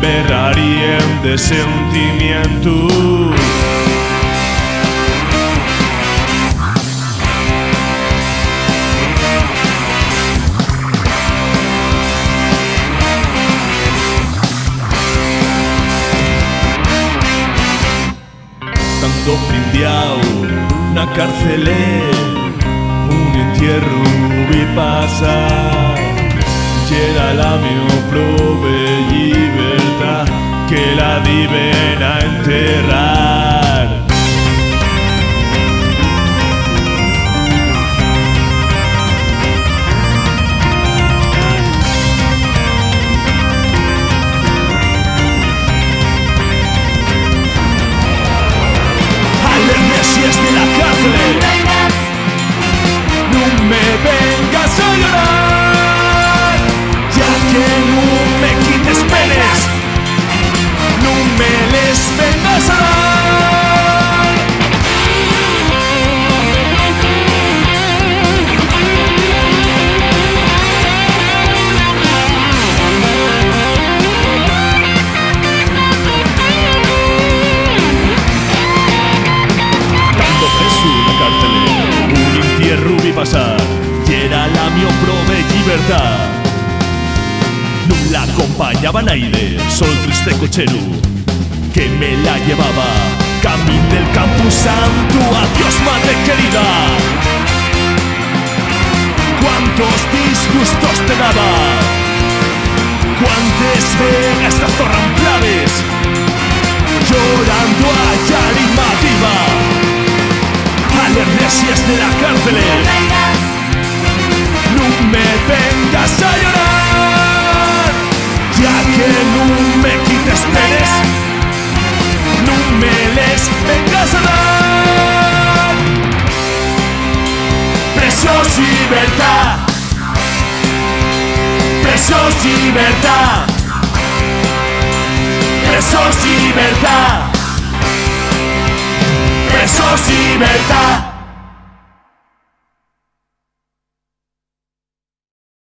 berrariem de sentimiento. Tanto prindiao na cárcele, un entierro vi pasar. C'era la mia prove libertà che la diven a enterrar. Alermesias de la cárcel, no me vengas a llorar, ya que no me quites penes, no me les vengas a dar. Tanto preso na cárcel, un entierro vi pasar, y era la mia prove libertà. Non la acompañaba naide, solo triste cochero que me la llevaba camino del Campus Santo. Adiós, madre querida, cuántos disgustos te daba, cuántas veces te zorran claves, llorando a lágrima viva. Alermesias de la cárcel, no me vengas a llorar, ya que no me quites penes, no me les vengas a dar. Presos libertad, presos libertad, presos libertad, presos libertad.